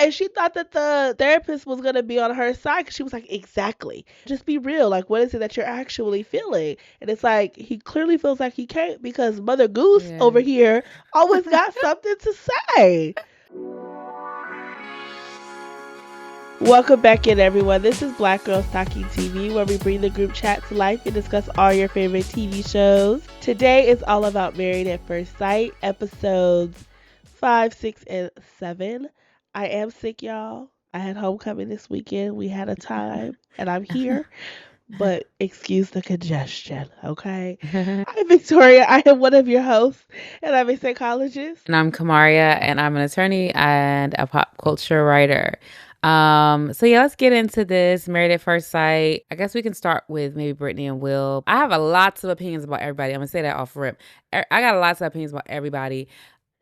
And she thought that the therapist was going to be on her side because she was like, exactly. Just be real. Like, what is it that you're actually feeling? And it's like, he clearly feels like he can't because Mother Goose Yeah. over here always got something to say. Welcome back in, everyone. This is Black Girls Talking TV, where we bring the group chat to life and discuss all your favorite TV shows. Today is all about Married at First Sight, episodes 5, 6, and 7. I am sick, y'all. I had homecoming this weekend. We had a time, and I'm here, but excuse the congestion, okay? I'm Victoria. I am one of your hosts, and I'm a psychologist. And I'm Kamaria, and I'm an attorney and a pop culture writer. So yeah, let's get into this Married at First Sight. I guess we can start with maybe Brittany and Will. I have lots of opinions about everybody. I'm gonna say that off rip. I got lots of opinions about everybody.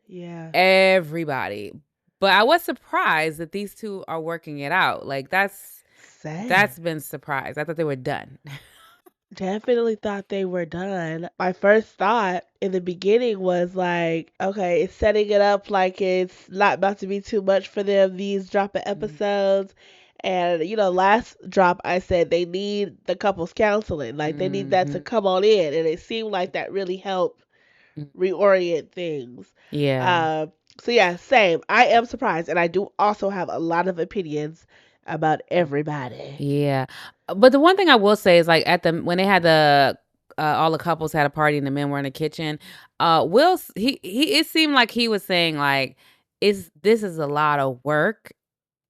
Yeah. Everybody. But I was surprised that these two are working it out. Like that's Same. been surprised. I thought they were done. Definitely thought they were done. My first thought in the beginning was like, okay, it's setting it up like it's not about to be too much for them, these dropping Mhm. episodes. And, last drop, I said they need the couples counseling. Like, they need that to Mhm. come on in. And it seemed like that really helped Mm. reorient things. Yeah. Um, so, yeah, same. I am surprised. And I do also have a lot of opinions about everybody. Yeah. But the one thing I will say is like at the when they had the all the couples had a party and the men were in the kitchen, he it seemed like he was saying like is this is a lot of work.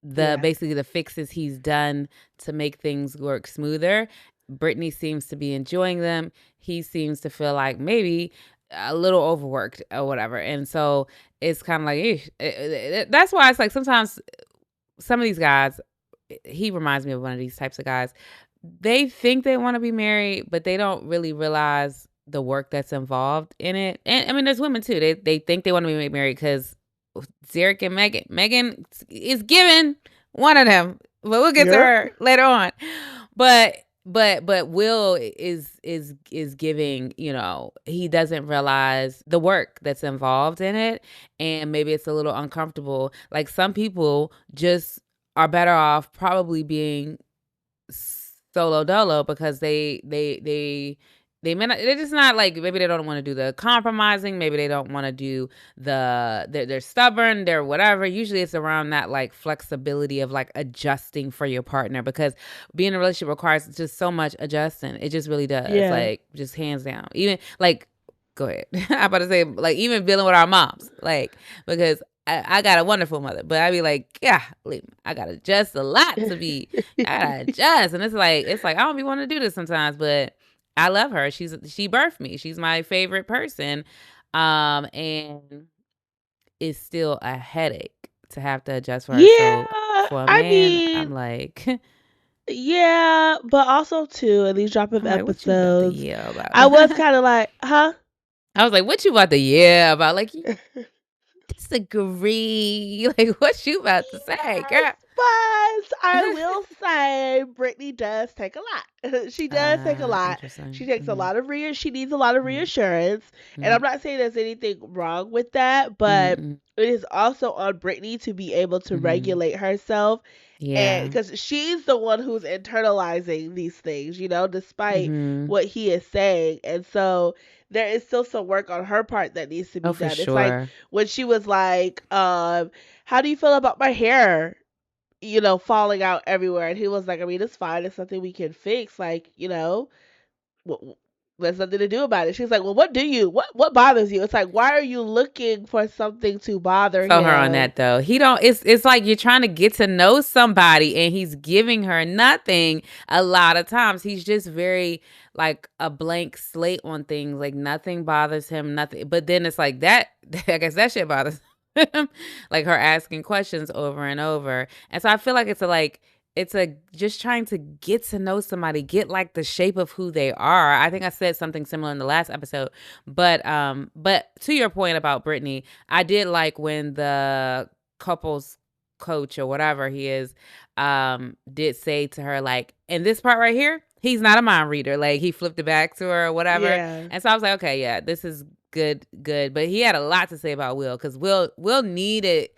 The Yeah. basically the fixes he's done to make things work smoother. Brittany seems to be enjoying them. He seems to feel like maybe a little overworked or whatever. And so it's kind of like that's why it's like sometimes some of these guys, he reminds me of one of these types of guys. They think they want to be married, but they don't really realize the work that's involved in it. And I mean, there's women too. They think they want to be married because Derek and Megan. Megan is given one of them, but we'll get to Yep. her later on. But Will is giving, he doesn't realize the work that's involved in it, and maybe it's a little uncomfortable. Like some people just are better off probably being solo dolo because they may not, they're just not like, maybe they don't want to do the compromising, maybe they don't want to do they're stubborn, they're whatever. Usually it's around that like flexibility of like adjusting for your partner, because being in a relationship requires just so much adjusting. It just really does, Yeah. like just hands down. Even like, go ahead. I'm about to say, like, even dealing with our moms, like, because I got a wonderful mother, but I be like, yeah, I gotta adjust a lot to be. I gotta adjust, and it's like I don't be wanting to do this sometimes, but I love her. She birthed me. She's my favorite person, and it's still a headache to have to adjust for her. So Yeah, for a I man, mean, I'm like, yeah, but also too, in these drop of I'm like, what you about to episodes, yell about? I was kind of like, huh? I was like, what you about to yell about? Like, you disagree? Like, what you about to say, Yes, girl? but I will say Brittany does take a lot. She does take a lot. She Interesting. takes a lot of she needs a lot of Mhm, reassurance. And I'm mhm, not saying there's anything wrong with that, but mhm, it is also on Brittany to be able to mhm. regulate herself, and Yeah. because she's the one who's internalizing these things, despite Mhm. what he is saying. And so there is still some work on her part that needs to Oh, be for done. It's like sure. when she was like, how do you feel about my hair, falling out everywhere? And he was like, I mean, it's fine. It's something we can fix. Like, w- there's nothing to do about it. She's like, well, what bothers you? It's like, why are you looking for something to bother Felt her on him? that though. He don't it's like you're trying to get to know somebody and he's giving her nothing a lot of times. He's just very like a blank slate on things. Like nothing bothers him, nothing. But then it's like that I guess that shit bothers him. Like her asking questions over and over. And so I feel like it's a just trying to get to know somebody, get like the shape of who they are. I think I said something similar in the last episode. But to your point about Brittany, I did like when the couples coach or whatever he is did say to her like, in this part right here, he's not a mind reader. Like he flipped it back to her or whatever. Yeah. And so I was like, okay, yeah, this is good. But he had a lot to say about Will, because Will needed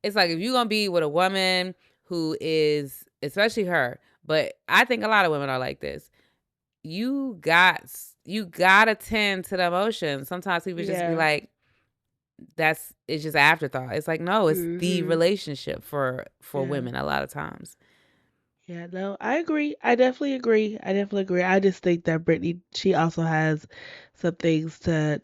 it's like if you're gonna be with a woman who is, especially her, but I think a lot of women are like this. You gotta tend to the emotions. Sometimes people just be Yeah. like, it's just afterthought. It's like, no, it's the Mhm. relationship for Yeah. women a lot of times. Yeah, no, I agree. I definitely agree. I definitely agree. I just think that Brittany, she also has some things to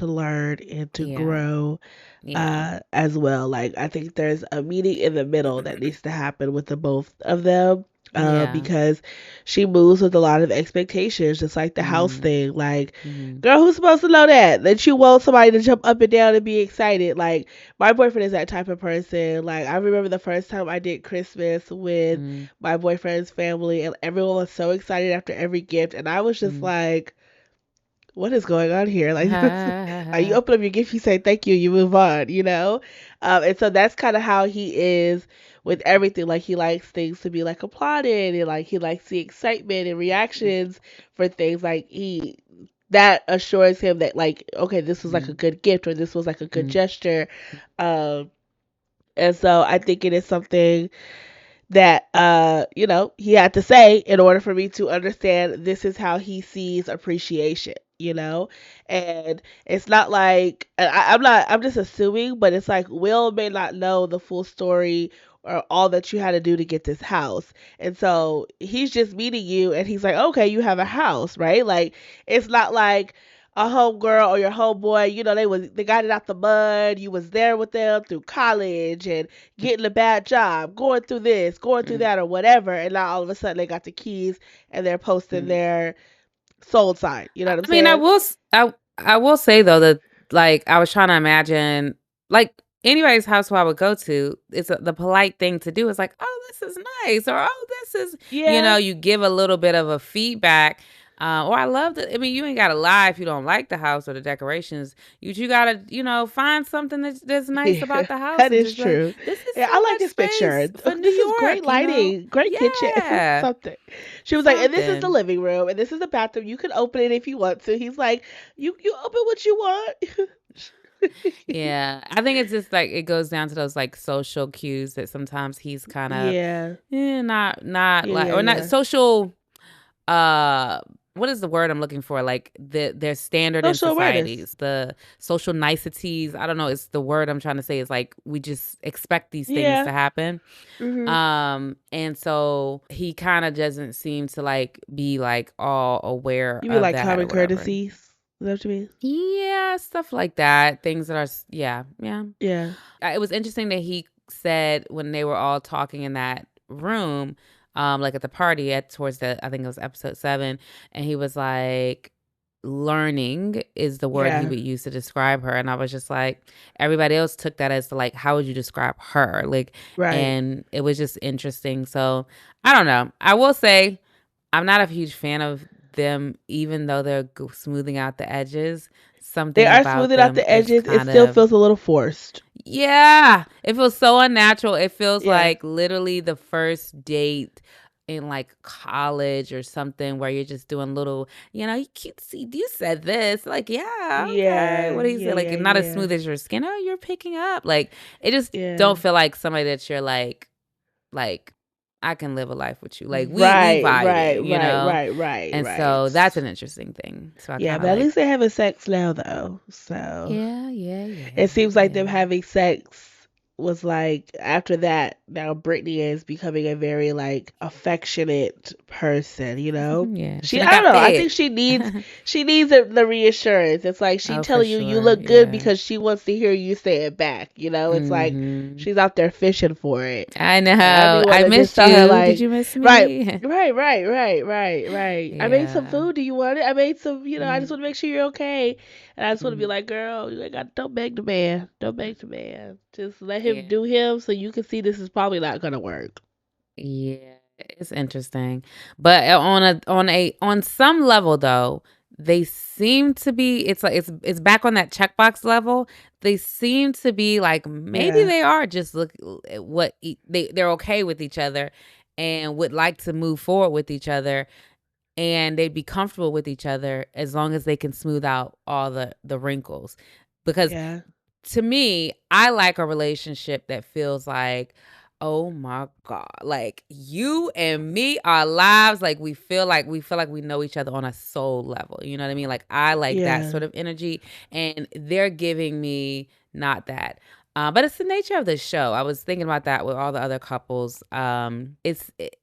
learn and to Yeah. grow Yeah. as well. Like I think there's a meeting in the middle that needs to happen with the both of them. Yeah. Because she moves with a lot of expectations, just like the house Mhm. thing. Like, Mhm. girl, who's supposed to know that you want somebody to jump up and down and be excited? Like, my boyfriend is that type of person. Like, I remember the first time I did Christmas with Mhm. my boyfriend's family, and everyone was so excited after every gift, and I was just Mhm. like, what is going on here? Like, like you open up your gift, you say thank you, you move on, you know? And so that's kind of how he is with everything. Like, he likes things to be like applauded, and like he likes the excitement and reactions for things. Like, that assures him that, like, okay, this was like a Mhm. good gift, or this was like a good Mhm. gesture. Um, and so I think it is something that he had to say in order for me to understand this is how he sees appreciation, and it's not like I'm just assuming, but it's like Will may not know the full story or all that you had to do to get this house, and so he's just meeting you and he's like, okay, you have a house, right? Like, it's not like a homegirl or your homeboy, they got it out the mud. You was there with them through college and getting a bad job, going through this, going through Mhm. that, or whatever, and now all of a sudden they got the keys and they're posting Mhm. their sold sign. You know what I'm I mean, saying? I will say though that, like, I was trying to imagine, like, anybody's house who I would go to, the polite thing to do is like, oh, this is nice, or oh, this is, Yeah. you give a little bit of a feedback. Or I love it. I mean, you ain't gotta lie if you don't like the house or the decorations. You gotta, find something that's nice Yeah, about the house that and is just be like, true. this is Yeah, so I like much this picture. space for New This is great York. lighting, great kitchen, Yeah, something. She was like, and this is the something. living room, and this is the bathroom. You can open it if you want to. He's like, you open what you want. Yeah, I think it's just like it goes down to those like social cues that sometimes he's kind of Yeah, not yeah, like, yeah, or not yeah. social. uh what is the word I'm looking for? Like their standard in Social awareness. societies, the social niceties. I don't know. It's the word I'm trying to say is like we just expect these things Yeah. to happen. Mhm. And so he kind of doesn't seem to like be like all aware You mean of like that or common whatever. courtesies? Is that what you mean? Yeah, stuff like that. Things that are, yeah, yeah. Yeah. It was interesting that he said when they were all talking in that room, like at the party at towards the, I think it was episode 7, and he was like, learning is the word he Yeah. would use to describe her. And I was just like, everybody else took that as like, how would you describe her? Like, Right. and it was just interesting. So I don't know. I will say I'm not a huge fan of them, even though they're smoothing out the edges. They Something are about smoothing out them the is edges. It kind still of, feels a little forced. yeah, it feels so unnatural. It feels Yeah. like literally the first date in like college or something where you're just doing little, you cutesy, you said this. Like, yeah, okay. Yeah. What he Yeah. said, like Yeah. not as Yeah. smooth as your skin. Oh, you're picking up. Like, it just Yeah. don't feel like somebody that you're like, I can live a life with you. Like we Right. Right. vibing, Right. Right. Right. And so that's Right. an interesting thing. So I Yeah, kind but of at like, least they're having sex now, though. So yeah, yeah, it yeah, seems like them yeah. having sex was like after that. Now Brittany is becoming a very like affectionate person. Yeah, she She done I don't got know. I fed. think she needs the reassurance. It's like she Oh, for telling you sure. look good Yeah. because she wants to hear you say it back. It's like Mhm. she's out there fishing for it. I And I be know. I wanting to just missed tell her you. Did like, you miss right, me? right, right, right, right, right. I made some Yeah. food. Do you want it? I made some. I just Mhm. want to make sure you're okay. And I just want to be Mhm. like, girl, you ain't got don't beg the man. Don't beg the man. Just let him Yeah. do him so you can see this is probably not gonna work. Yeah. It's interesting. But on some level though, they seem to be, it's like it's back on that checkbox level. They seem to be like maybe Yeah, they are just look at what they're okay with each other and would like to move forward with each other, and they'd be comfortable with each other as long as they can smooth out all the wrinkles. Because yeah, to me, I like a relationship that feels like, oh my God, like you and me, our lives, like we feel like we know each other on a soul level. You know what I mean? Like I like that Yeah. sort of energy, and they're giving me not that. But it's the nature of the show. I was thinking about that with all the other couples.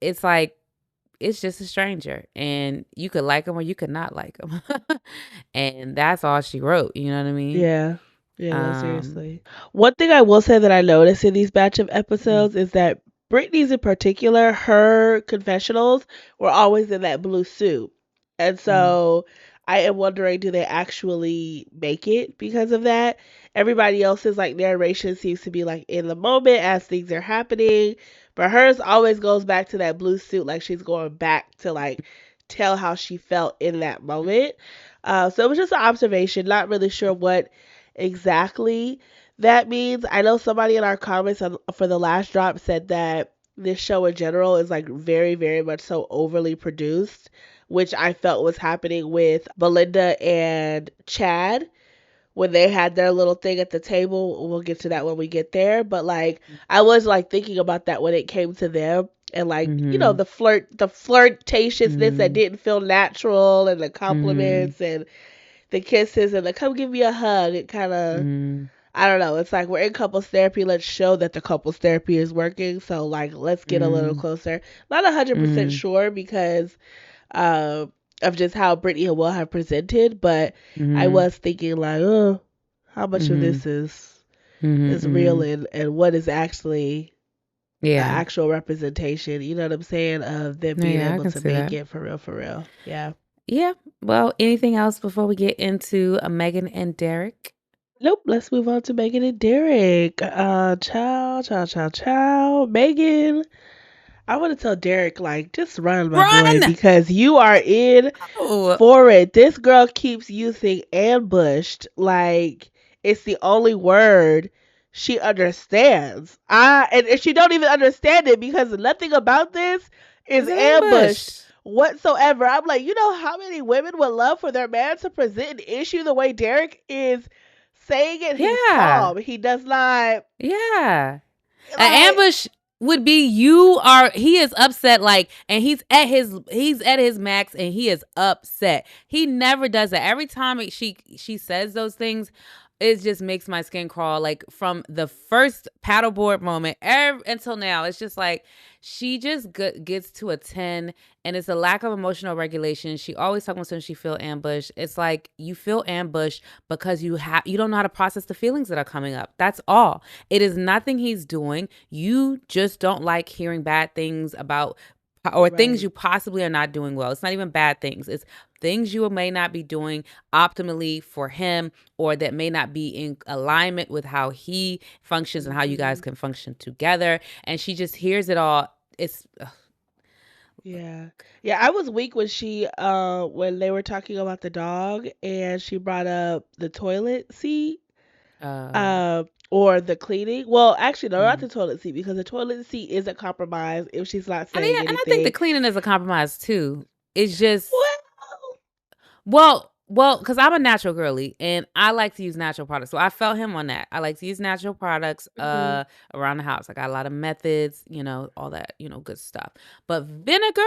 It's like it's just a stranger, and you could like him or you could not like him, and that's all she wrote. You know what I mean? Yeah. Yeah, no, Um, seriously. One thing I will say that I noticed in these batch of mm, episodes is that Britney's in particular, her confessionals were always in that blue suit. And mm, so I am wondering, do they actually make it because of that? Everybody else's like narration seems to be like in the moment as things are happening, but hers always goes back to that blue suit, like she's going back to like tell how she felt in that moment. So it was just an observation, not really sure what exactly that means. I know somebody in our comments for the last drop said that this show in general is like very, very much so overly produced, which I felt was happening with Melinda and Chad when they had their little thing at the table. We'll get to that when we get there. But like I was like thinking about that when it came to them and like, mhm, the flirtatiousness that mhm, didn't feel natural and the mhm, compliments and the kisses and the come give me a hug. It kind of, mhm, I don't know. It's like we're in couples therapy. Let's show that the couples therapy is working. So like, let's get a little mhm, closer. Not 100% mhm, sure because of just how Brittany and Will have presented, but I mhm, was thinking like, oh, how much of mhm, this is real mhm. and what is actually the Yeah. actual representation? You know what I'm saying? Of them being Yeah, I able can to see make that. it for real, for real. Yeah. Yeah. Well, anything else before we get into Megan and Derek? Nope, let's move on to Megan and Derek. Ciao, ciao, ciao, ciao. Megan, I want to tell Derek, like, just run, my boy, Run! because you are in Oh, for it. This girl keeps using ambushed like it's the only word she understands. And she don't even understand it because nothing about this is it's an ambushed ambush. whatsoever. I'm like, you know how many women would love for their man to present an issue the way Derek is saying it? He's Yeah. calm. He does not Yeah. An like ambush would be he is upset, like, and he's at his max and he is upset. He never does that. Every time she says those things, it just makes my skin crawl. Like from the first paddleboard moment until now, it's just like she just gets to a 10, and it's a lack of emotional regulation. She always talking about something she feel ambushed. It's like you feel ambushed because you don't know how to process the feelings that are coming up. That's all. It is nothing he's doing. You just don't like hearing bad things about or things right. you possibly are not doing well. It's not even bad things. It's things you may not be doing optimally for him, or that may not be in alignment with how he functions and how you guys Hmm. can function together. And she just hears it all. It's Yeah. Yeah, I was weak when they were talking about the dog and she brought up the toilet seat uh or the cleaning. Well, actually no, not mm. the toilet seat because the toilet seat is a compromise if she's not And yeah, saying and I think the anything. cleaning is a compromise too. It's just Well, because I'm a natural girly and I like to use natural products. So I felt him on that. I like to use natural products mhm. around the house. I got a lot of methods, all that, good stuff. But vinegar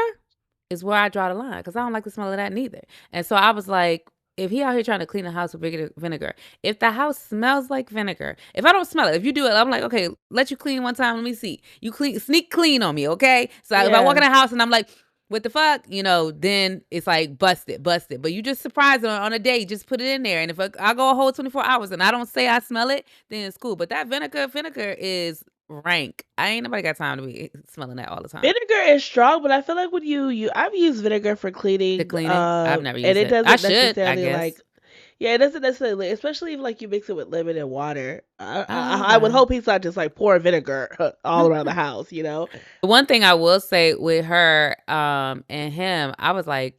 is where I draw the line because I don't like the smell of that neither. And so I was like, if he out here trying to clean the house with vinegar, if the house smells like vinegar, if I don't smell it, if you do it, I'm like, okay, let you clean one time. Let me see. You sneak clean on me, okay? So if I walk in Yeah. the house and I'm like, what the fuck, then it's like busted. But you just surprise it on a day, just put it in there. And if I go a whole 24 hours and I don't say I smell it, then it's cool. But that vinegar is rank. I ain't nobody got time to be smelling that all the time. Vinegar is strong, but I feel like when you I've used vinegar for The cleaning cleaning, I've never and used it it. I doesn't should, I necessarily guess. like. Yeah, it doesn't necessarily, especially if like you mix it with lemon and water. Oh, I would okay. hope he's not just like pouring vinegar all around the house, you know? The one thing I will say with her, and him, I was like,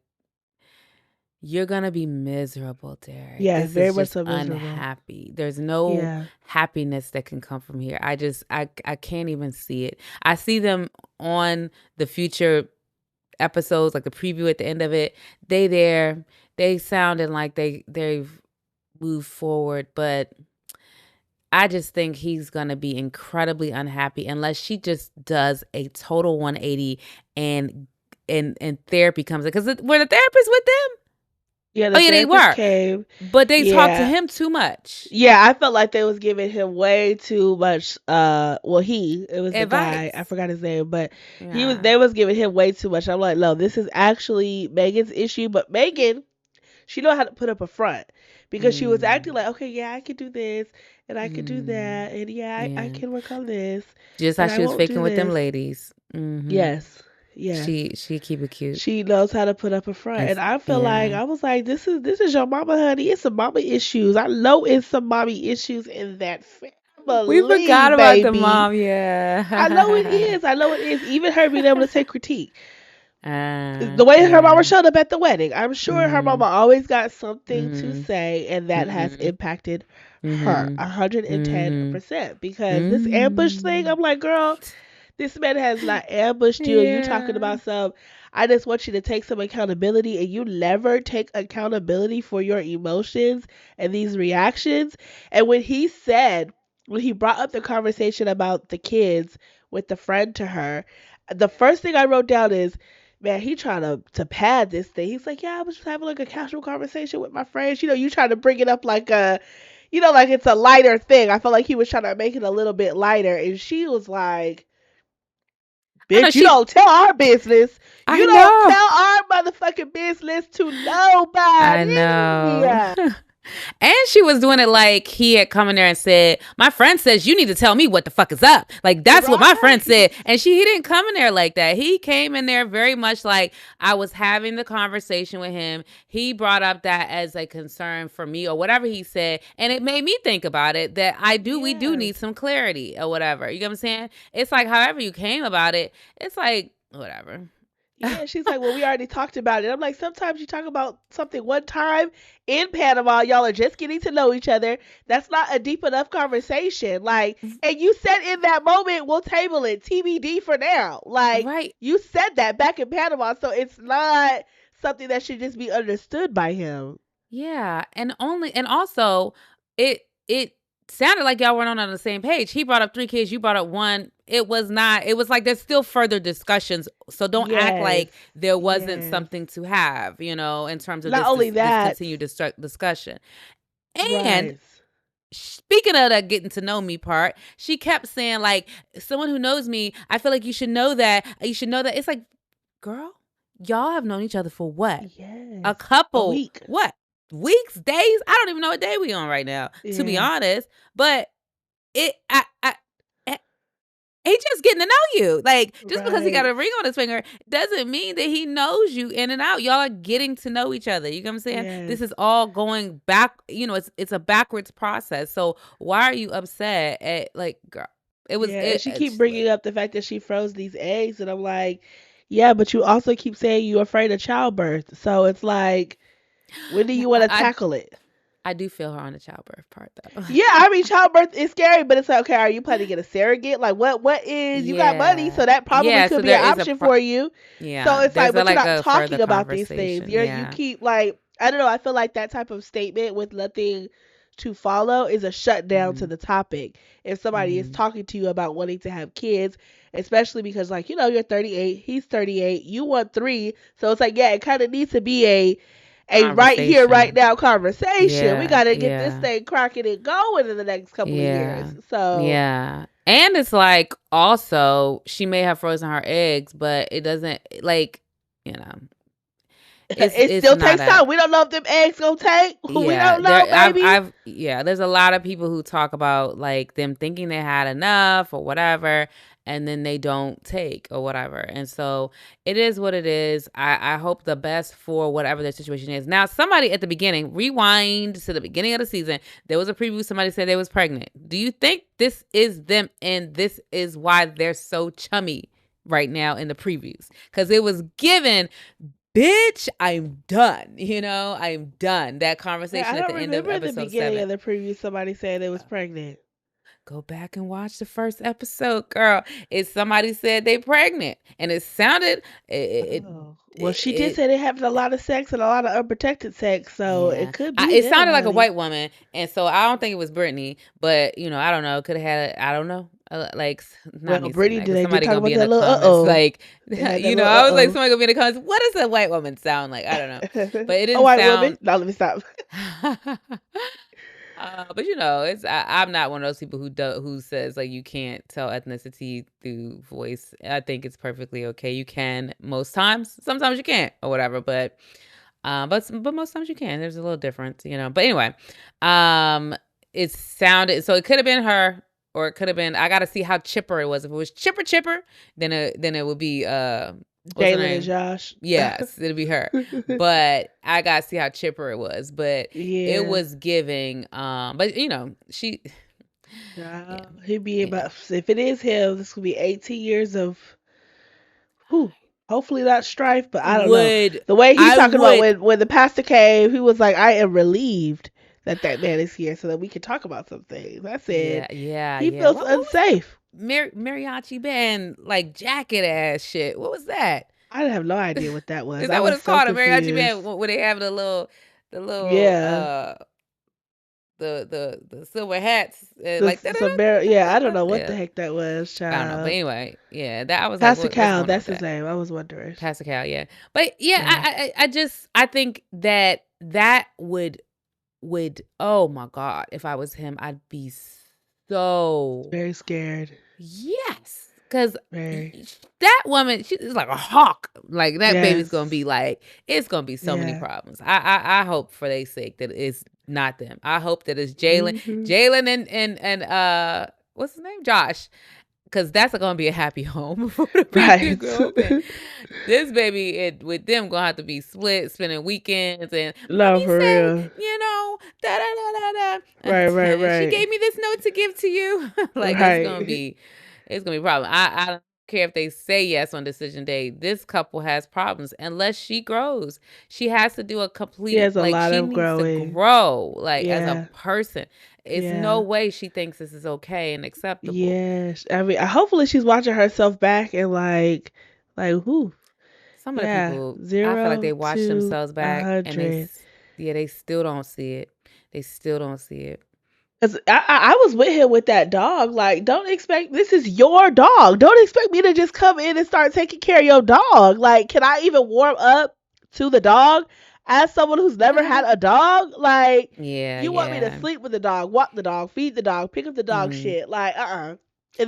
"You're gonna be miserable, Derek. Yeah, This very is much just so miserable. unhappy. There's no Yeah. happiness that can come from here. I can't even see it. I see them on the future episodes, like the preview at the end of it. They sounding like they've moved forward, but I just think he's going to be incredibly unhappy unless she just does a total 180 and therapy comes in. Because were the therapists with them? Yeah, Oh, the yeah, they therapist were. came. But they talked to Yeah. him too much. Yeah, I felt like they was giving him way too much it was the guy, I Advice. forgot his name, but Yeah. they was giving him way too much. I'm like, no, this is actually Megan's issue, but Megan, she know how to put up a front because she was acting like, okay, yeah, I can do this and I can do that and yeah, I Yeah. can work on this Just how and I she was won't faking do with them this. ladies. Mm-hmm. Yes. Yes. She keep it cute. She knows how to put up a front. And I feel like Yeah. I was like, this is your mama, honey. It's some mama issues. I know it's some mommy issues in that We family, forgot about the baby. mom, yeah. I know it is. I know it is. Even her being able to take critique. The way her mama Yeah. showed up at the wedding, I'm sure her mama Mhm. always got something to Mhm. say, and that has Mhm. impacted her Mhm. Mhm. 110%. Because this ambush thing, Mhm. I'm like, girl, this man has not ambushed you. You talking Yeah. about some, I just want you to take some accountability, and you never take accountability for your emotions and these reactions. And when he brought up the conversation about the kids with the friend to her, the first thing I wrote down is, man, he trying to pad this thing. He's like, yeah, I was just having like a casual conversation with my friends. You trying to bring it up like like it's a lighter thing. I felt like he was trying to make it a little bit lighter, and she was like, I know bitch, you don't tell our business. I You don't know. tell our motherfucking business to I nobody. know. And she was doing it like he had come in there and said, my friend says you need to tell me what the fuck is up. Like, that's what my friend Right. said. And he didn't come in there like that. He came in there very much like I was having the conversation with him. He brought up that as a concern for me or whatever he said. And it made me think about it that we do Yes. need some clarity or whatever. You know what I'm saying? It's like however you came about it, it's like, whatever. Yeah, she's like, well, we already talked about it. I'm like, sometimes you talk about something one time in Panama, y'all are just getting to know each other. That's not a deep enough conversation. Like, and you said in that moment, we'll table it, TBD for now. Like, Right. you said that back in Panama, so it's not something that should just be understood by him. Yeah, and also it sounded like y'all weren't on the same page. He brought up 3 kids, you brought up 1. It was not, it was like there's still further discussions. So don't act Yes. like there wasn't Yes. something to have, in terms of Not this only this that, continued discussion. And right. speaking of that getting to know me part, she kept saying like, someone who knows me, I feel like you should know that. You should know that. It's like, girl, y'all have known each other for what? A Yes. A couple, week. what, weeks, days? I don't even know what day we on right now, to be Yeah. honest. But it, eh, he just getting to know you. Like, just because he got Right. a ring on his finger doesn't mean that he knows you in and out. Y'all are getting to know each other. You know what I'm saying? Yes. This is all going back. It's a backwards process. So why are you upset at, like, girl? It was Yeah, and it. she keep It's, bringing up the fact that she froze these eggs, and I'm like, yeah, but you also keep saying you're afraid of childbirth. So it's like, when do you want to I tackle it? I do feel her on the childbirth part though. Yeah, I mean, childbirth is scary, but it's like, okay, are you planning to get a surrogate? Like, what is, you got money, so Yeah. that probably Yeah, so could be an there is a option for you. So yeah, it's like, there's a but you're like not a further talking about these things. conversation. You Yeah. keep like, I don't know, I feel like that type of statement with nothing to follow is a shutdown to Mhm. the topic. If somebody is Mhm. talking to you about wanting to have kids, especially because like, you're 38, he's 38, you want 3. So it's like, yeah, it kind of needs to be a right here, right Conversation. now conversation. We Yeah, got to get this yeah. thing cracking and going in the next couple of years. Yeah. So, Yeah. And it's like also she may have frozen her eggs, but it doesn't like, you know, it it's still not takes a time. We don't know if them eggs gonna take. We yeah, don't know, baby. there's a lot of people who talk about like them thinking they had enough or whatever, and then they don't take or whatever. And so it is what it is. I hope the best for whatever their situation is. Now, somebody at the beginning, rewind to the beginning of the season, there was a preview, somebody said they was pregnant. Do you think this is them and this is why they're so chummy right now in the previews? Because it was given, bitch, I'm done. I'm done. That Yeah, conversation I at don't the end of remember the episode beginning 7. of the preview somebody saying they was pregnant. Go back and watch the first episode, girl. It's somebody said they pregnant, and it sounded Oh. Well, she did it say they having a lot of sex and a lot of unprotected sex, so yeah. it could be It them, sounded like a honey. white woman, and so I don't think it was Brittany, but I don't know. Could have had I don't know. Like not Well, me saying Brittany, that, but they did somebody talk gonna about be in that the little comments uh-oh. like, They had that little I was like, uh-oh. somebody gonna be in the comments. What does a white woman sound like? I don't know, but it A didn't white sound. woman? No, let me stop. But it's I'm not one of those people who says like you can't tell ethnicity through voice. I think it's perfectly okay. You can most times. Sometimes you can't or whatever. But most times you can. There's a little difference, But anyway, it sounded so it could have been her or it could have been. I got to see how chipper it was. If it was chipper, then it would be what's her Jaylen and name? Josh. Yes, it'll be her. But I got to see how chipper it was. But it Yeah. was giving. But she. No, Yeah, he'd be yeah. about, if it is him, this will be 18 years of, whew, hopefully not strife, but I don't know. Would The way he I talking about would when the pastor came, he was like, I am relieved that man is here so that we can talk about some things. I said, he yeah. feels What was the unsafe. mariachi band like jacket ass shit? What was that? I have no idea what that was. Is I that what was it's so called? A mariachi confused. band where they have the little Yeah. the silver hats like that. Yeah, I don't know what the Yeah, heck that was, I don't know. But child. anyway, yeah, that I was like, Pastor what's Cal, going on with that's his that? name. I was wondering. Pastor Cal, yeah. But yeah, Yeah. I think that would oh my God, if I was him, I'd be so Very scared. yes. Because Very. that woman, she is like a hawk. Like that baby's Yes. gonna be like, it's gonna be so many Yeah. problems. I hope for their sake that it's not them. I hope that it's Jaylen, Mm-hmm. and what's his name, Josh, because that's gonna be a happy home for the baby to Right. grow up in. This baby, with them gonna have to be split, spending weekends, and No, mommy for said, real. da da da da da. Right, And she right. gave me this note to give to you. Like Right. it's gonna be a problem. I don't care if they say yes on decision day. This couple has problems unless she grows. She has to do a She complete has a like lot she of needs to growing. grow like as a Yeah. person. It's no Yeah. way she thinks this is okay and acceptable. Yes. I mean, hopefully she's watching herself back and whoo. Some of the Yeah. people, I feel like Zero they watch to themselves a back and hundred. they still don't see it. They still don't see it. 'Cause I was with him with that dog. Like, don't expect, this is your dog. Don't expect me to just come in and start taking care of your dog. Like, can I even warm up to the dog as someone who's never had a dog? Like, Yeah, you want me to yeah. sleep with the dog, walk the dog, feed the dog, pick up the dog Mhm. shit. Like, And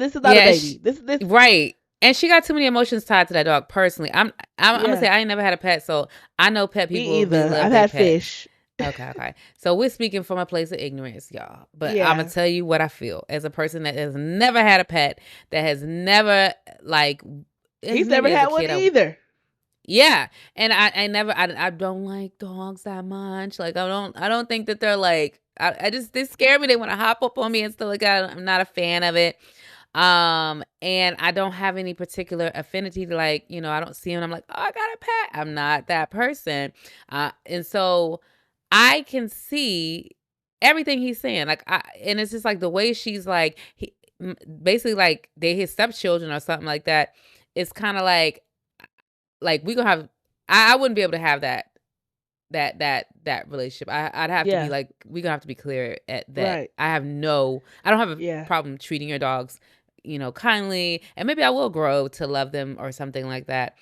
this is not a Yeah, baby. This. right. And she got too many emotions tied to that dog personally. I'm gonna say Yeah. I ain't never had a pet, so I know pet Me people really either. love I've their had pets. fish. Okay. So we're speaking from a place of ignorance, y'all. But I'm Yeah. gonna tell you what I feel as a person that has never had a pet, that has never like He's never maybe as a had one kid. either. Yeah, and I don't like dogs that much. Like I don't think that they're like I just they scare me. They want to hop up on me and stuff like that. I'm not a fan of it. And I don't have any particular affinity to I don't see him. And I'm like, oh, I got a pet. I'm not that person. And so I can see everything he's saying. And it's just like the way she's like, basically like they his stepchildren or something like that. It's kind of like we gonna have. I wouldn't be able to have that relationship. I'd have to be Yeah. like we gonna have to be clear at that. Right. I don't have a Yeah. problem treating your dogs, kindly, and maybe I will grow to love them or something like that.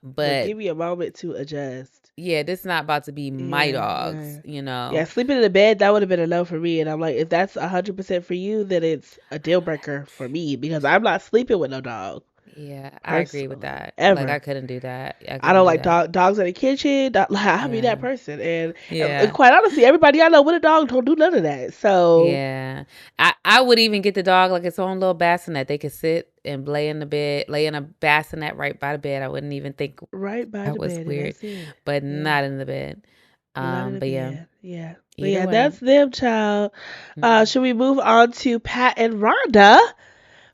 But But give me a moment to adjust. yeah, this is not about to be my Yeah. dogs, Yeah, sleeping in the bed, that would have been a no for me. And I'm like, if that's 100% for you, then it's a deal breaker for me because I'm not sleeping with no dog. Yeah, I agree with Personally, that. Like I ever. couldn't do that. I I couldn't don't do like that. dogs in the kitchen. I'll be Yeah. that person. And Yeah. quite honestly, everybody I know with a dog don't do none of that. So, Yeah. I would even get the dog like its own little bassinet. They could sit and lay in the bed, lay in a bassinet right by the bed. I wouldn't even think right by that the was bed, and weird, that's it. but Yeah. not in the bed. Not in the But yeah, bed. Yeah. But either yeah, way. that's them, child. Mhm. Should we move on to Pat and Rhonda,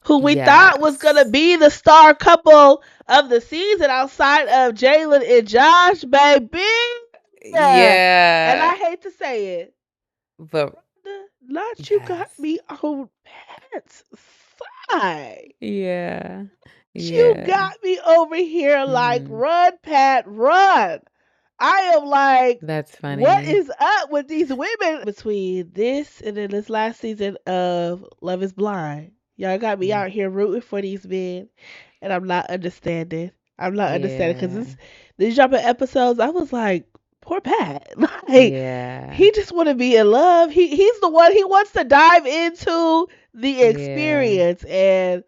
who we thought was gonna Yes. be the star couple of the season outside of Jaylen and Josh, baby? Yeah. And Yeah. I hate to say it, But Rhonda, not you got yes. me on. Pat's side. Yeah. You Yeah. got me over here like, Mhm. run, Pat, run. I am like, That's what funny. is up with these women between this and then this last season of Love is Blind? Y'all got me Mhm. out here rooting for these men, and I'm not understanding. I'm not understanding Yeah. because these jumping episodes, I was like, poor Pat. Like, Yeah. he just want to be in love. He's the one. He wants to dive into the Yeah. experience, and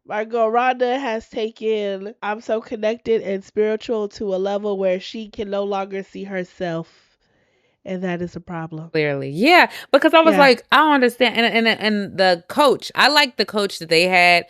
my girl Rhonda has taken I'm so connected and spiritual to a level where she can no longer see herself, and that is a problem. Clearly. Yeah, because I was Yeah. like, I don't understand. And the coach, I like the coach that they had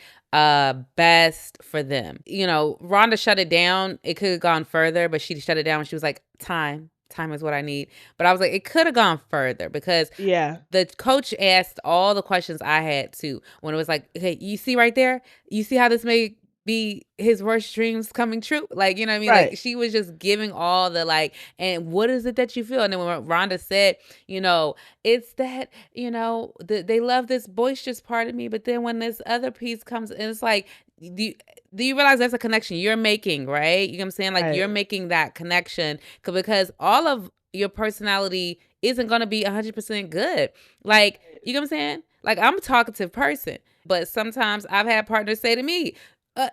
best for them. You know, Rhonda shut it down. It could have gone further, but she shut it down when she was like, time. Time is what I need. But I was like, it could have gone further because Yeah. the coach asked all the questions I had too. When it was like, okay, you see right there? You see how this may be his worst dreams coming true? Like, you know what I mean? Right. Like, she was just giving all the like, and what is it that you feel? And then when Rhonda said, you know, it's that, you know, they love this boisterous part of me, but then when this other piece comes and it's like, do you realize that's a connection you're making, right? You know what I'm saying? Like, you're Right. making that connection because all of your personality isn't going to be 100% good. Like, you know what I'm saying? Like, I'm a talkative person, but sometimes I've had partners say to me, uh,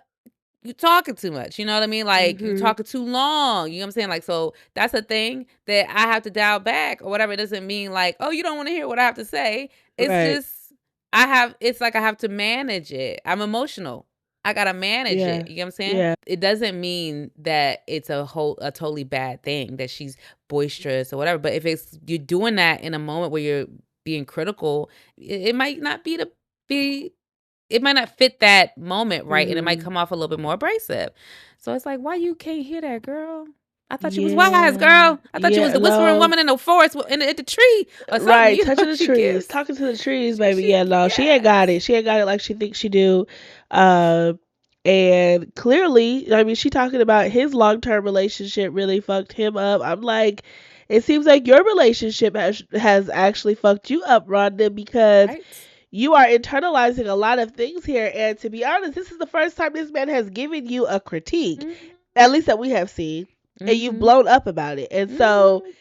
you talking too much. You know what I mean? Like, you Mhm. talking too long. You know what I'm saying? Like, so that's a thing that I have to dial back or whatever. It doesn't mean like, oh, you don't want to hear what I have to say. It's Right. just, it's like I have to manage it. I'm emotional. I gotta manage Yeah. it. You know what I'm saying? Yeah. It doesn't mean that it's a totally bad thing that she's boisterous or whatever. But if it's you're doing that in a moment where you're being critical, it might not be it might not fit that moment right, and it might Mhm. come off a little bit more abrasive. So it's like, why you can't hear that, girl? I thought you was wise, Yeah. girl. I thought you was Yeah. the whispering No. woman in the forest in the tree or something. Right. You know, Touching the she trees. gives. Talking to the trees, baby. She Yeah. No. She ain't got yes. it. She ain't got it like she thinks she do. Um. And clearly, I mean, she talking about his long term relationship really fucked him up. I'm like, it seems like your relationship has actually fucked you up, Rhonda, because Right. you are internalizing a lot of things here. And to be honest, this is the first time this man has given you a critique, Mhm. at least that we have seen, and you've Mhm. blown up about it. And so, Mhm.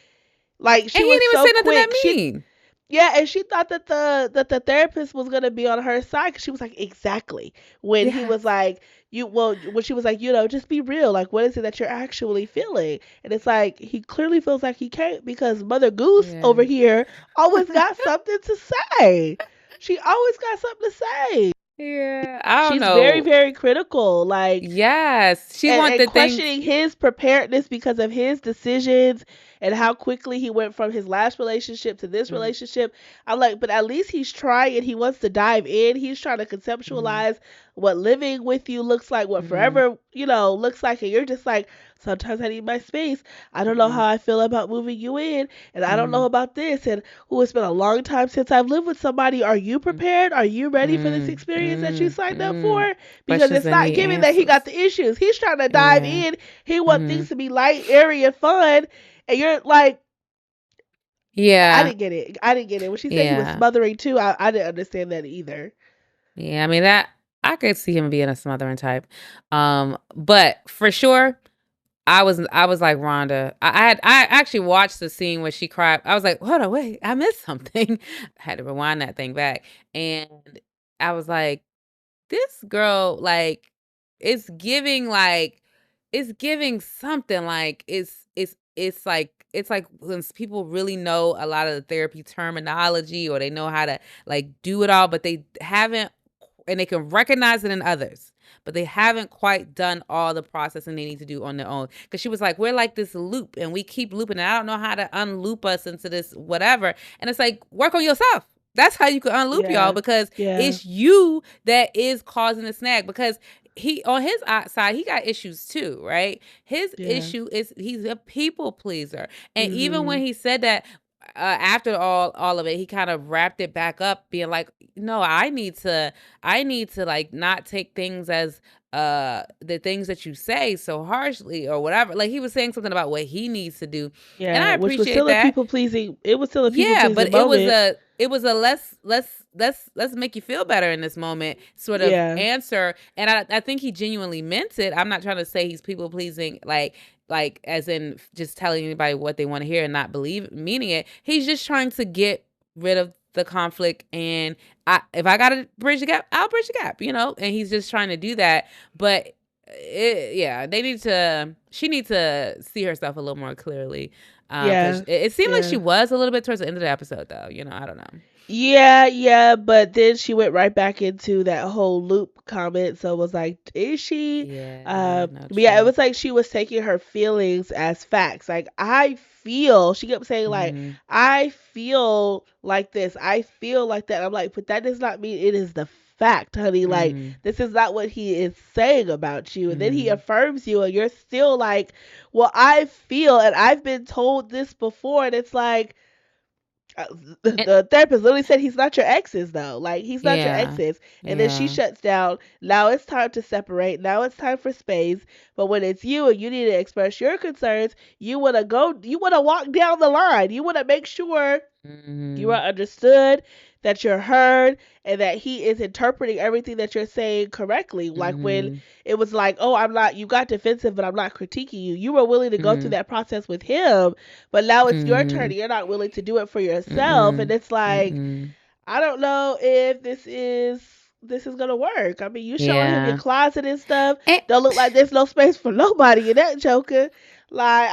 like, And she he was didn't even so say nothing that quick. She mean. Yeah, and she thought that the therapist was gonna be on her side because she was like, exactly. When he was Yes. like, when she was like, just be real. Like, what is it that you're actually feeling? And it's like he clearly feels like he can't because Mother Goose Yeah. over here always got something to say. She always got something to say. Yeah. I don't She's very, know. very critical. Like, Yes. She want and the things. questioning his preparedness because of his decisions and how quickly he went from his last relationship to this Mhm. relationship. I'm like, but at least he's trying. He wants to dive in. He's trying to Mhm. conceptualize what living with you looks like, what Mhm. forever, looks like. And you're just like, sometimes I need my space. I don't know Mhm. how I feel about moving you in. And I don't know Mhm. about this. And it's been a long time since I've lived with somebody. Are you prepared? Are you ready for this experience that you signed up for? Because Questions it's that not need giving that he answers. got the issues. He's trying to dive Yeah. in. He wants things Mhm. to be light, airy, and fun. And you're like, I Yeah. didn't get it. I didn't get it. When she said he was Yeah. smothering too, I didn't understand that either. Yeah. I mean that I could see him being a smothering type. But for sure, I was like Rhonda. I actually watched the scene where she cried. I was like, hold on, wait, I missed something. I had to rewind that thing back. And I was like, this girl, like, it's giving something like it's like when people really know a lot of the therapy terminology or they know how to like do it all, but they haven't and they can recognize it in others. But they haven't quite done all the processing they need to do on their own. Because she was like, we're like this loop and we keep looping. And I don't know how to unloop us into this whatever. And it's like, work on yourself. That's how you can unloop y'all Yeah. because Yeah. it's you that is causing the snag because he on his side he got issues too, right? His Yeah. issue is he's a people pleaser, and even when Mhm. he said that after all of it, he kind of wrapped it back up, being like, "No, I need to like not take things as the things that you say so harshly or whatever." Like he was saying something about what he needs to do, and Yeah. I Which was appreciate still a that. people pleasing. It was still a people Yeah, pleasing but it was moment. it was a let's make you feel better in this moment sort of Yeah. answer. And I think he genuinely meant it. I'm not trying to say he's people pleasing, like as in just telling anybody what they want to hear and not meaning it. He's just trying to get rid of the conflict, and if I gotta bridge the gap, I'll bridge the gap, and he's just trying to do that. But she needs to see herself a little more clearly. Yeah. Because it seemed like Yeah. she was a little bit towards the end of the episode, though. I don't know. Yeah, but then she went right back into that whole loop comment. So it was like, is she? Yeah, no, But yeah, it true. was like she was taking her feelings as facts. Like, I feel, she kept saying, like, Mm-hmm. I feel like this, I feel like that. I'm like, but that does not mean it is the fact, honey. Like, Mm-hmm. this is not what he is saying about you. And then he Mm-hmm. affirms you, and you're still like, well, I feel, and I've been told this before. And it's like, uh, And, the therapist literally said he's not your exes though. Like, he's not your yeah, exes. And then she yeah. shuts down. Now it's time to separate. Now it's time for space. But when it's you and you need to express your concerns, you wanna walk down the line. You wanna make sure you Mm-hmm. are understood, that you're heard, and that he is interpreting everything that you're saying correctly. Like when Mm-hmm. it was like, oh, I'm not, you got defensive, but I'm not critiquing you. You were willing to go through Mm-hmm. that process with him, but now it's your turn Mm-hmm. and you're not willing to do it for yourself. And Mm-mm. it's like, Mm-mm. I don't know if this is gonna work. I mean, you showing him your Yeah. closet and stuff. And, Don't look like there's no space for nobody in that Joker. Like,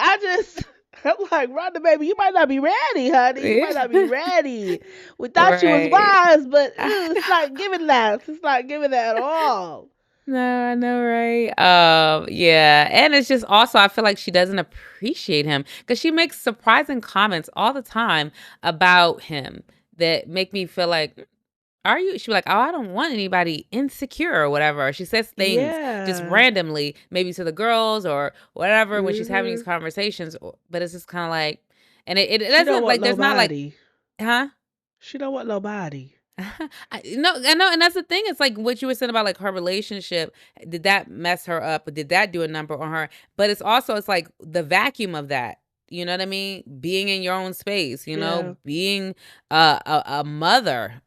I'm like, Rhonda, baby, you might not be ready, honey. You might not be ready. We thought you was right. wise, but it's not giving that. It's not giving that at all. No, I know, right? Yeah. And it's just also, I feel like she doesn't appreciate him because she makes surprising comments all the time about him that make me feel like, are you? She be like, oh, I don't want anybody insecure or whatever. She says things just Yeah. randomly, maybe to the girls or whatever when she's having these Mhm. conversations. But it's just kind of like, and it She don't doesn't want like, there's not like, nobody. huh? She don't want nobody. No, I know, and that's the thing. It's like what you were saying about like her relationship. Did that mess her up? Did that do a number on her? But it's like the vacuum of that. You know what I mean? Being in your own space. Yeah. Being a mother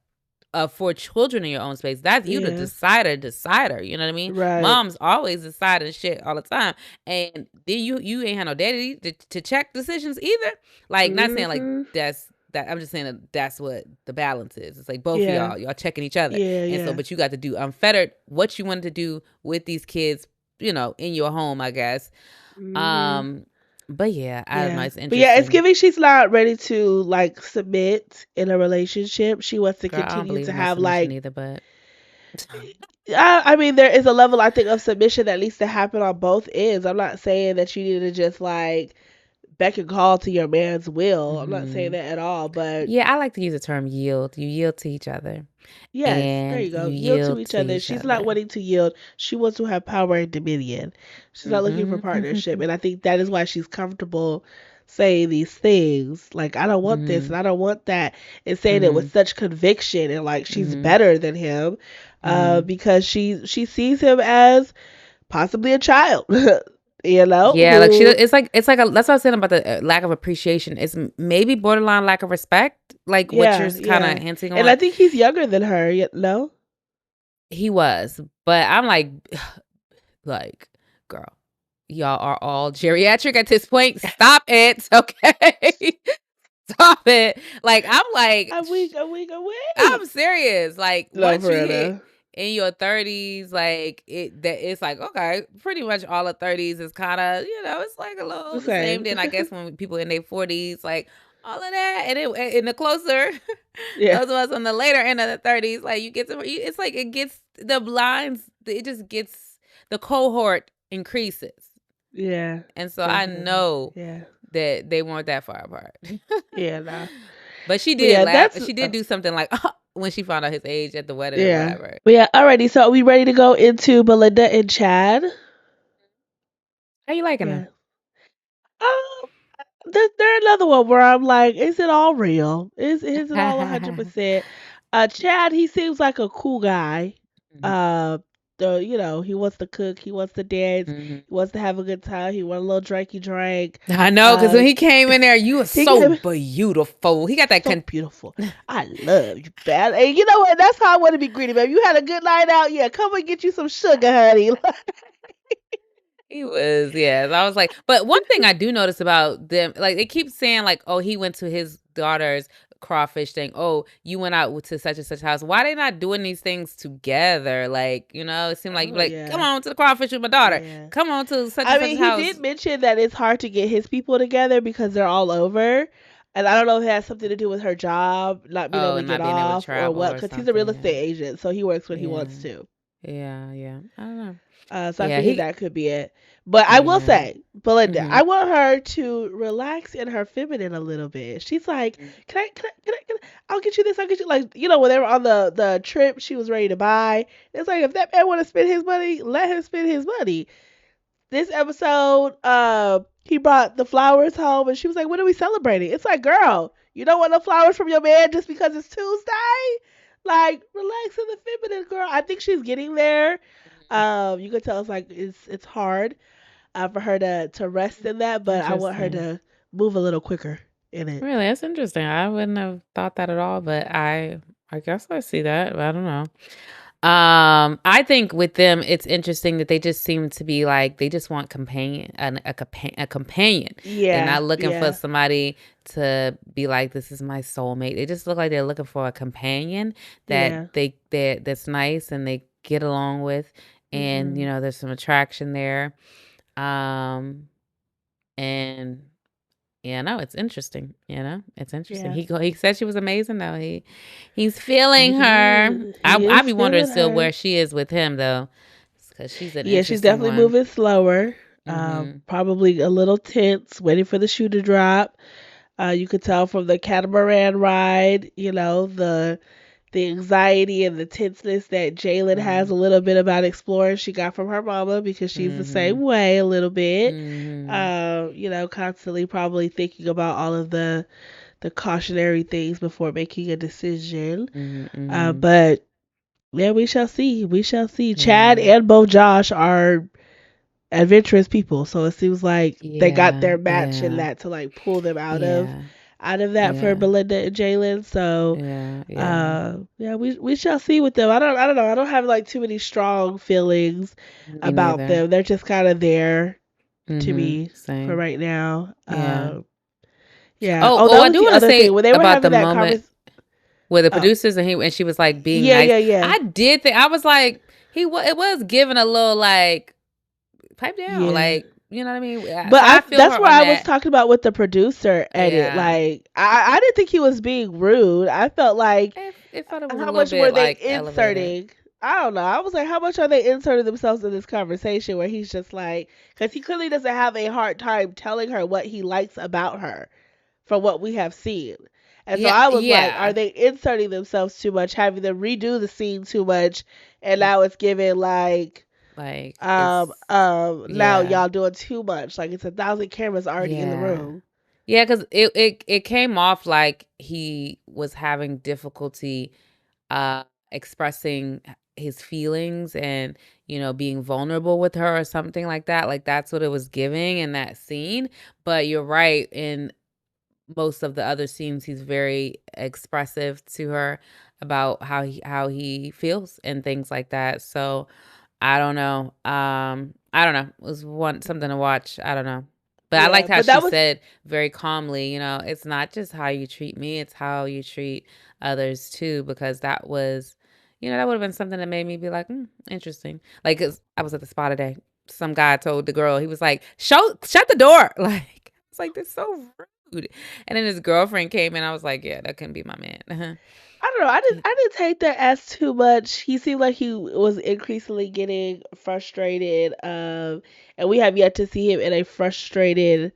for children in your own space. That's you, the Yeah. decider. You know what I mean? Right. Mom's always deciding shit all the time, and then you ain't had no daddy to check decisions either. Like, not saying like Mhm. that's that. I'm just saying that's what the balance is. It's like both of Yeah. y'all checking each other, Yeah. and so Yeah. but you got to do unfettered what you wanted to do with these kids. In your home, I guess. Mhm. Um, but yeah, I don't know. Yeah. It's But yeah, it's interesting. giving she's not ready to like submit in a relationship. She wants to Girl, I don't continue believe to in no have submission like, either, but I mean, there is a level, I think, of submission that needs to happen on both ends. I'm not saying that you need to just like beck and call to your man's will. I'm not saying mhm. that at all. But Yeah, I like to use the term yield. You yield to each other, yes, there and you go. you Yield to yield each to other. each She's not other. wanting to yield. She wants to have power and dominion. She's not looking for Mhm. partnership. And I think that is why she's comfortable saying these things. Like, I don't want this and Mhm. I don't want that. And saying it with Mhm. such conviction and like she's Mhm. better than him. Mhm. Because she sees him as possibly a child. Yeah, like Who, it's like that's what I was saying about the lack of appreciation. It's maybe borderline lack of respect, like what you're yeah, kind of yeah. hinting And I on. think he's younger than her, no? He was, but I'm like, girl, y'all are all geriatric at this point. Stop it, okay? Stop it. Like, I'm like, A week, a week, a I'm week. serious. Like, No, once you for real, hit no. in your 30s, like it's like, okay, pretty much all the 30s is kind of, it's like a little The the same. same. Then I guess when people in their 40s, like all of that, and the closer Yeah. those of us on the later end of the 30s, like it's like it gets the blinds, it just gets the cohort increases, Yeah, and so I definitely. know Yeah. that they weren't that far apart. Yeah, nah. But she But did yeah, laugh. that's She did do something like when she found out his age at the wedding or yeah. whatever. But yeah, alrighty. So are we ready to go into Melinda and Chad? How you liking Yeah. her? Um, they're another one where I'm like, is it all real? Is it all 100%? Chad, he seems like a cool guy. Mhm. Uh, he wants to cook, he wants to dance, Mhm. he wants to have a good time, he wants a little drinky drink. I know, because when he came in there, you were He so came beautiful. He got that so beautiful. I love you, bad. And you know what? That's how I want to be greeted, baby. You had a good night out, yeah. Come and get you some sugar, honey. He was, yes. I was like, but one thing I do notice about them, like they keep saying, like, oh, he went to his daughter's crawfish thing. Oh, you went out to such and such house. Why they not doing these things together? Like, it seemed like you'd Oh be like, come yeah, on to the crawfish with my daughter. yeah. Come on to such and I such mean, he house. did mention that it's hard to get his people together because they're all over. And I don't know if it has something to do with her job, not being able Oh, to get not being able to off or travel what, or because he's a real something. estate Yeah. agent, so he works when he Yeah. wants to. Yeah. Yeah. I don't know. So I Yeah. figured that could be it. But I will Yeah. say, Belinda, Mm-hmm. I want her to relax in her feminine a little bit. She's like, I'll get you this, I'll get you, like, when they were on the trip she was ready to buy. It's like, if that man want to spend his money, let him spend his money. This episode, he brought the flowers home, and she was like, "What are we celebrating?" It's like, girl, you don't want no flowers from your man just because it's Tuesday. Like, relax in the feminine, girl. I think she's getting there. You can tell it's hard for her to rest in that, but I want her Interesting. to move a little quicker in it. Really, that's interesting. I wouldn't have thought that at all, but I guess I see that. But I don't know. I think with them, it's interesting that they just seem to be like they just want a companion. They're Yeah, not looking for yeah, somebody to be like, this is my soulmate. They just look like they're looking for a companion yeah. that's nice and they get along with, and Mhm. there's some attraction there. Um, and yeah, no, it's interesting. It's interesting. Yeah. He said she was amazing though. He's feeling He her. did. He I is be wondering feeling still her. where she is with him though, because she's an Yeah, she's interesting definitely one. moving slower. Mhm. Probably a little tense, waiting for the shoe to drop. You could tell from the catamaran ride, the anxiety and the tenseness that Jaylen has Mhm. a little bit about exploring. She got from her mama because she's the same Mhm. way a little bit. Mhm. Constantly probably thinking about all of the cautionary things before making a decision. Mhm. Mhm. But yeah, we shall see. We shall see. Chad Yeah. and both Josh are adventurous people, so it seems like they got Yeah. their match in Yeah. that to like pull them Yeah. out of that for Yeah. Melinda and Jaylen. So Yeah. Yeah. yeah, we shall see with them. I don't know. I don't have like too many strong feelings Me about neither. them. They're just kind of there to Mhm. me for Same. right now. Yeah. Yeah. Oh, Oh, oh, that I was do the want to other thing say when they were about the having that moment conversation. with the Oh, producers and she was like being yeah, nice. yeah, yeah, I did think I was like it was giving a little like pipe down, yeah. like you know what I mean. But So I feel that's her where on I was that. talking about with the producer edit. Yeah, Like I didn't think he was being rude. I felt like it felt it was a how little much were bit they like elevated. inserting? I don't know. I was like, how much are they inserting themselves in this conversation where he's just like, because he clearly doesn't have a hard time telling her what he likes about her from what we have seen. And so Yeah, I was like, are yeah, they inserting themselves too much, having them redo the scene too much, and now it's giving like, like it's now yeah, y'all doing too much. Like it's 1,000 cameras already in the yeah. room. Yeah, because it came off like he was having difficulty uh expressing his feelings and being vulnerable with her or something like that. Like that's what it was giving in that scene. But you're right, in most of the other scenes he's very expressive to her about how he feels and things like that. So I don't know. I don't know. It was one something to watch. I don't know. But I Yeah, liked how but she that was said very calmly, it's not just how you treat me, it's how you treat others too, because that was, that would have been something that made me be like, interesting. Like, 'cause I was at the spa today. Some guy told the girl, he was like, shut the door. Like, it's like, that's so rude. And then his girlfriend came in. I was like, yeah, that couldn't be my man. I don't know. He- I didn't take that as too much. He seemed like he was increasingly getting frustrated. And we have yet to see him in a frustrated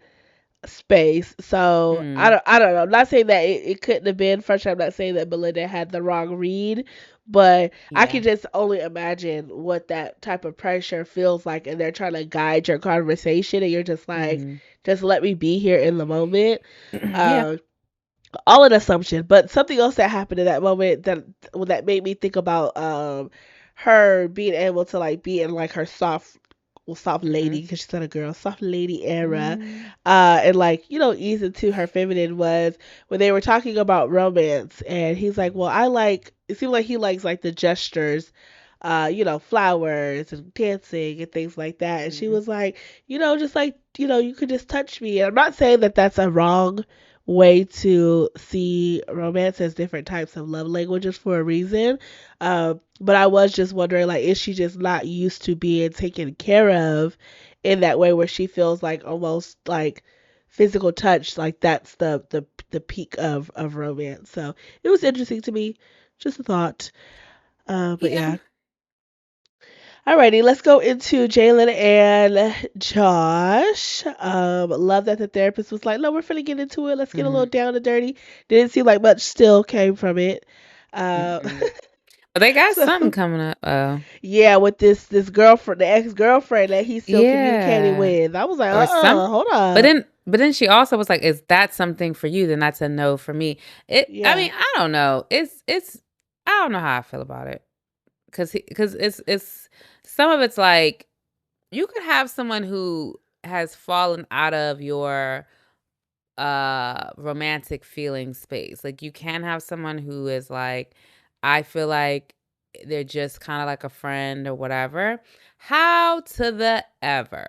space. So mm, I don't know. I'm not saying that it couldn't have been frustrating. I'm not saying that Belinda had the wrong read, but I yeah. can just only imagine what that type of pressure feels like, and they're trying to guide your conversation, and you're just like, Mhm. just let me be here in the moment. Yeah. Um, all an assumption, but something else that happened in that moment that made me think about her being able to like be in like her soft lady, Mhm. because she's not a girl, soft lady era, Mhm. and like ease into her feminine was when they were talking about romance, and he's like, well, I like. It seemed like he likes like the gestures, flowers and dancing and things like that. And she Mhm. was like, just like you could just touch me. And I'm not saying that that's a wrong way to see romance as different types of love languages for a reason. But I was just wondering, like, is she just not used to being taken care of in that way where she feels like almost like physical touch, like that's the peak of romance. So it was interesting to me. Just a thought. But Yeah. yeah. Alrighty, let's go into Jaylen and Josh. Love that the therapist was like, "No, we're finna get into it. Let's get a little Mhm. down and dirty." Didn't seem like much still came from it. Uh, Mm-mm. But they got so something coming up. Oh. yeah, with this girlfriend, the ex girlfriend that he's still communicating Yeah. with, I was like, Or some hold but up, then she also was like, "Is that something for you? Then that's a no for me." I yeah, mean, I don't know. It's I don't know how I feel about it. Cause it's some of it's like, you could have someone who has fallen out of your romantic feeling space. Like, you can have someone who is like, I feel like they're just kind of like a friend or whatever. How to the ever?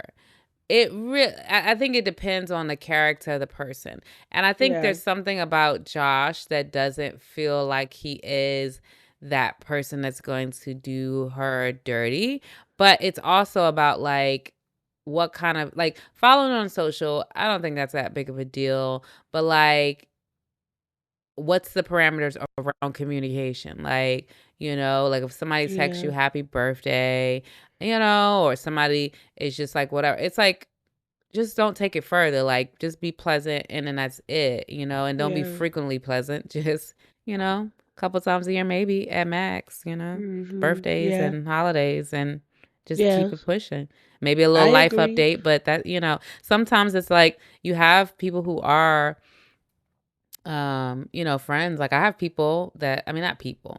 I think it depends on the character of the person. And I think yeah, there's something about Josh that doesn't feel like he is that person that's going to do her dirty. But it's also about like what kind of, like, following on social, I don't think that's that big of a deal. But like, what's the parameters around communication? Like, like if somebody texts you yeah, happy birthday, or somebody is just like whatever. It's like, just don't take it further. Like, just be pleasant, and then that's it, and don't be yeah. frequently pleasant. Just, a couple times a year, maybe at max, birthdays Yeah, and holidays, and just yeah. keep it pushing. Maybe a little I life agree. update, but that, sometimes it's like you have people who are, friends. Like, I have people that, I mean, not people.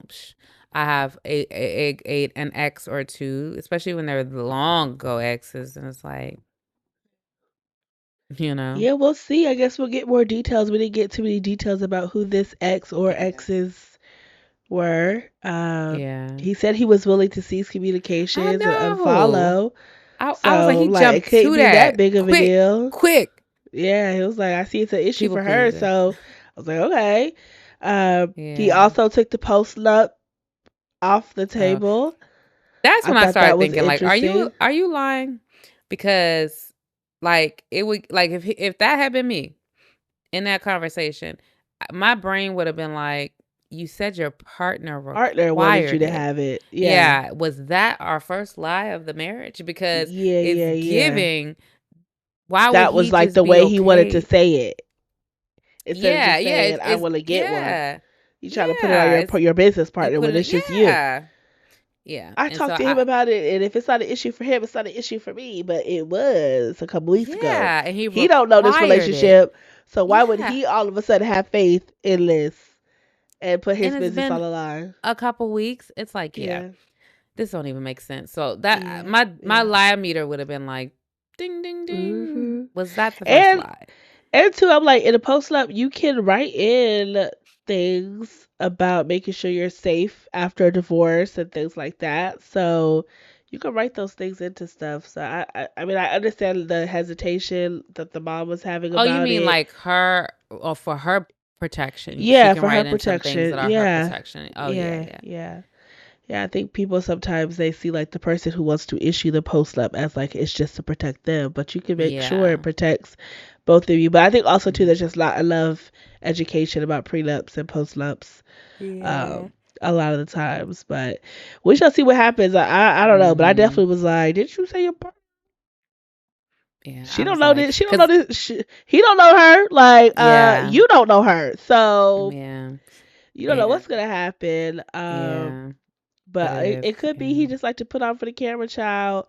I have an ex or two, especially when they're long ago exes, and it's like, you know. Yeah, we'll see. I guess we'll get more details. We didn't get too many details about who this ex or Yeah. exes were. Yeah. He said he was willing to cease I communications and know. unfollow. I was like, So he like it jumped couldn't to be that that. big of a Quick, deal. quick. Yeah, he was like, I see it's an issue People for her. pleaser. So I was like, okay. He Yeah. also took the post up off the Uh, table. that's I when I thought that started was thinking, like, interesting. are you lying? Because, like, it would, like, if that had been me in that conversation, my brain would have been like, you said your partner Partner wanted you required to it. have it. Yeah. Yeah, was that our first lie of the marriage? Because Yeah, it's yeah, yeah. giving. Why would That was he like just the be way he wanted to okay? say it. Instead of Yeah, just yeah, saying I want to get one. yeah, You try to put it on yeah. It's your business you partner put when it, it's just you. yeah, yeah, I and so talked to him about it, and if it's not an issue for him, it's not an issue for me. But it was a couple weeks ago. yeah, and he He don't know this required it. relationship, so why would Yeah, he all of a sudden have faith in this and put his and it's business on been the line? a couple weeks. It's like, yeah, Yeah, this don't even make sense. So that yeah, my yeah. lie meter would have been like, ding, ding, ding. Mhm. Was that the first And lie? And two, I'm like in a post up, you can write in things about making sure you're safe after a divorce and things like that. So you can write those things into stuff. So I mean, I understand the hesitation that the mom was having Oh, you about mean it. like her, or for her protection? She Yeah, can for her write in some things protection. that are her Yeah, protection. Oh yeah, yeah, yeah. yeah. Yeah, I think people sometimes they see like the person who wants to issue the post up as like it's just to protect them, but you can make sure it Yeah. protects both of you. But I think also too Mhm. there's just not enough education about prenups and post nups Yeah. um a lot of the times. But we shall see what happens. I don't know, but I Mhm. definitely was like, didn't you say your Yeah, she I don't was know like, this. She don't know cause this. He don't know her. Like, yeah, you don't know her. So yeah, you don't know yeah, what's gonna happen. yeah. But But it is, it could be yeah. he just like to put on for the camera, child.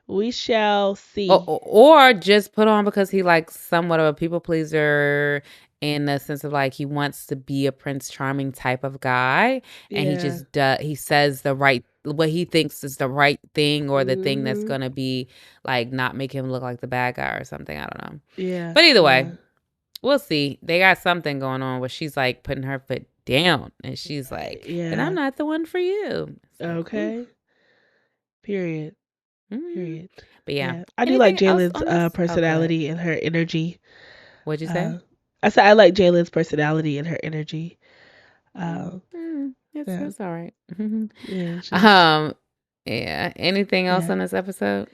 We shall Or, see. or just put on because he likes somewhat of a people pleaser, in the sense of like, he wants to be a Prince Charming type of guy, and he Yeah. just does. He says the right. what he thinks is the right thing or the thing that's Mhm. gonna be like not make him look like the bad guy or something. I don't know. Yeah. But either Yeah. way, we'll see. They got something going on where she's like putting her foot down and she's Right. like, then I'm Yeah. not the one for you. It's like, ooh. Okay. Period. Mhm. Period. But yeah. Yeah. I do like Anything else Jaylen's on this? Oh, go ahead. personality and her energy. What'd you say? Uh, I said I like Jaylen's personality and her energy. Mm, Um, yeah. it's all right. Yeah. It's just um, yeah. Anything else yeah. on this episode?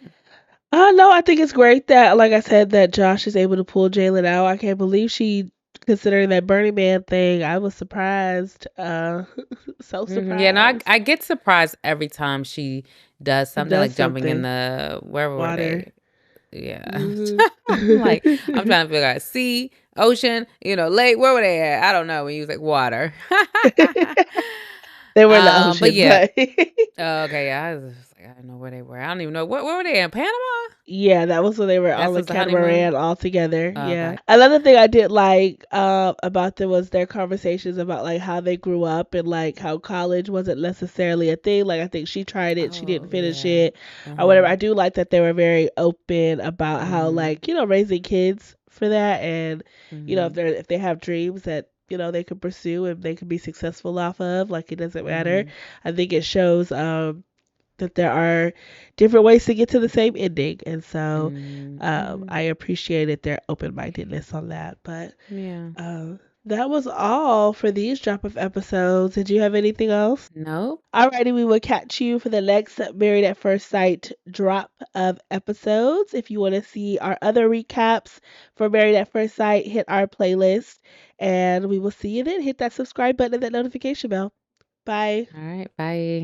No, I think it's great that, like I said, that Josh is able to pull Jaylen out. I can't believe she, considering that Burning Man thing, I was surprised. So Yeah, no, surprised. I get surprised every time she does She something does like jumping in something. the wherever were Water. they? Yeah. Hmm. I'm like, I'm trying to figure out sea, ocean, lake. Where were they at? I don't know. When you was like water. They were in the But ocean, yeah. but Okay, yeah. I was just like, I don't know where they were. I don't even know where were they in Panama. yeah, that was when they were on That's the was the honeymoon. catamaran all together. Yeah. Okay. Another thing I did like about them was their conversations about like how they grew up and like how college wasn't necessarily a thing. Like I think she tried it, she didn't Oh finish yeah. it or whatever. I do like that they were very open about how Mhm. like, raising kids for that and Mhm. if they have dreams that they could pursue and they could be successful off of, like it doesn't matter. Mhm. I think it shows that there are different ways to get to the same ending. And so Mhm. I appreciated their open mindedness on that. But Yeah. um, that was all for these drop of episodes. Did you have anything else? Nope. Alrighty, we will catch you for the next Married at First Sight drop of episodes. If you want to see our other recaps for Married at First Sight, hit our playlist and we will see you then. Hit that subscribe button and that notification bell. Bye. All right. Bye.